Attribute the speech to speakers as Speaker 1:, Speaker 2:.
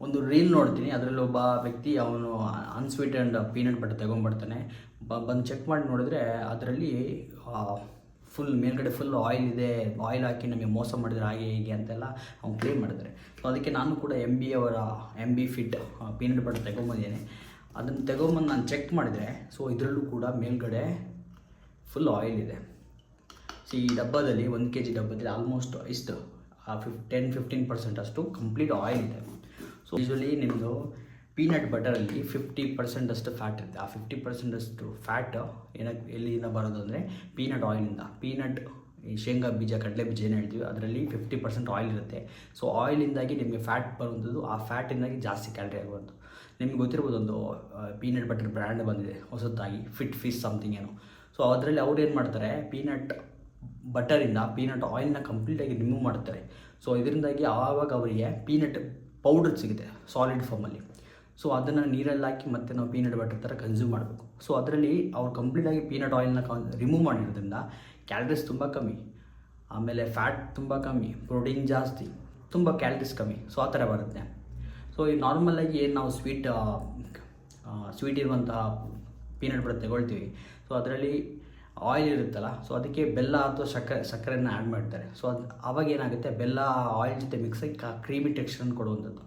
Speaker 1: ಒಂದು ರೀಲ್ ನೋಡ್ತೀನಿ, ಅದರಲ್ಲಿ ಒಬ್ಬ ವ್ಯಕ್ತಿ ಅವನು ಅನ್ಸ್ವೀಟೆಂಡ್ ಪೀನಟ್ ಬಟರ್ ತೊಗೊಂಡ್ಬರ್ತಾನೆ. ಬಂದು ಚೆಕ್ ಮಾಡಿ ನೋಡಿದ್ರೆ ಅದರಲ್ಲಿ ಫುಲ್ ಮೇಲ್ಗಡೆ ಫುಲ್ ಆಯಿಲ್ ಇದೆ, ಆಯಿಲ್ ಹಾಕಿ ನಮಗೆ ಮೋಸ ಮಾಡಿದ್ರೆ ಹಾಗೆ ಹೀಗೆ ಅಂತೆಲ್ಲ ಅವ್ನು ಕ್ಲೇಮ್ ಮಾಡಿದ್ದಾರೆ. ಸೊ ಅದಕ್ಕೆ ನಾನು ಕೂಡ M B fit peanut butter ತೊಗೊಂಬಂದಿದ್ದೇನೆ. ಅದನ್ನು ತೊಗೊಂಬಂದು ನಾನು ಚೆಕ್ ಮಾಡಿದರೆ, ಸೊ ಇದರಲ್ಲೂ ಕೂಡ ಮೇಲ್ಗಡೆ ಫುಲ್ ಆಯಿಲ್ ಇದೆ. ಸೊ ಈ ಡಬ್ಬದಲ್ಲಿ 1 kg ಡಬ್ಬದಲ್ಲಿ ಆಲ್ಮೋಸ್ಟ್ ಇಷ್ಟು 10-15% ಅಷ್ಟು ಕಂಪ್ಲೀಟ್ ಆಯಿಲ್ ಇದೆ. ಸೊ ಯೂಶ್ವಲಿ ನಿಮ್ಮದು ಪೀನಟ್ ಬಟರಲ್ಲಿ 50% ಅಷ್ಟು ಫ್ಯಾಟ್ ಇರುತ್ತೆ. ಆ 50% ಅಷ್ಟು ಫ್ಯಾಟ್ ಎಲ್ಲಿಂದ ಬರೋದು ಅಂದರೆ ಪೀನಟ್ ಆಯಿಲಿಂದ. ಪೀನಟ್ ಈ ಶೇಂಗಾ ಬೀಜ, ಕಡಲೆ ಬೀಜ ಏನು ಹೇಳ್ತೀವಿ ಅದರಲ್ಲಿ 50% ಆಯಿಲ್ ಇರುತ್ತೆ. ಸೊ ಆಯಿಲಿಂದಾಗಿ ನಿಮಗೆ ಫ್ಯಾಟ್ ಬರುವಂಥದ್ದು, ಆ ಫ್ಯಾಟಿಂದಾಗಿ ಜಾಸ್ತಿ ಕ್ಯಾಲರಿ ಆಗುವಂಥದ್ದು. ನಿಮ್ಗೆ ಗೊತ್ತಿರ್ಬೋದು, ಒಂದು ಪೀನಟ್ ಬಟರ್ ಬ್ರ್ಯಾಂಡ್ ಬಂದಿದೆ ಹೊಸದಾಗಿ, ಫಿಟ್ ಫಿಶ್ ಸಮಥಿಂಗ್ ಏನೋ. ಸೊ ಅದರಲ್ಲಿ ಅವ್ರು ಏನು ಮಾಡ್ತಾರೆ, ಪೀನಟ್ ಬಟರಿಂದ ಪೀನಟ್ ಆಯಿಲ್ನ ಕಂಪ್ಲೀಟಾಗಿ ರಿಮೂವ್ ಮಾಡ್ತಾರೆ. ಸೊ ಇದರಿಂದಾಗಿ ಆವಾಗ ಅವರಿಗೆ ಪೀನಟ್ ಪೌಡರ್ ಸಿಗುತ್ತೆ ಸಾಲಿಡ್ ಫಾರ್ಮಲ್ಲಿ. ಸೊ ಅದನ್ನು ನೀರಲ್ಲಿ ಹಾಕಿ ಮತ್ತೆ ನಾವು ಪೀನಟ್ ಬಟರ್ ಥರ ಕನ್ಸ್ಯೂಮ್ ಮಾಡಬೇಕು. ಸೊ ಅದರಲ್ಲಿ ಅವ್ರು ಕಂಪ್ಲೀಟಾಗಿ ಪೀನಟ್ ಆಯಿಲ್ನ ರಿಮೂವ್ ಮಾಡಿರೋದ್ರಿಂದ ಕ್ಯಾಲರೀಸ್ ತುಂಬ ಕಮ್ಮಿ, ಆಮೇಲೆ ಫ್ಯಾಟ್ ತುಂಬ ಕಮ್ಮಿ, ಪ್ರೋಟೀನ್ ಜಾಸ್ತಿ, ತುಂಬ ಕ್ಯಾಲರೀಸ್ ಕಮ್ಮಿ. ಸೊ ಆ ಥರ ಬರುತ್ತೆ. ಸೊ ಈ ನಾರ್ಮಲಾಗಿ ಏನು ನಾವು ಸ್ವೀಟ್ ಇರುವಂಥ ಪೀನಟ್ ಬಟರ್ ತಗೊಳ್ತೀವಿ, ಸೊ ಅದರಲ್ಲಿ ಆಯಿಲ್ ಇರುತ್ತಲ್ಲ, ಸೊ ಅದಕ್ಕೆ ಬೆಲ್ಲ ಅಥವಾ ಸಕ್ಕರೆನ ಆ್ಯಡ್ ಮಾಡ್ತಾರೆ. ಸೊ ಅದು ಆವಾಗ ಏನಾಗುತ್ತೆ, ಬೆಲ್ಲ ಆಯಿಲ್ ಜೊತೆ ಮಿಕ್ಸಾಗಿ ಕ್ರೀಮಿ ಟೆಕ್ಸ್ಚರನ್ನು ಕೊಡುವಂಥದ್ದು.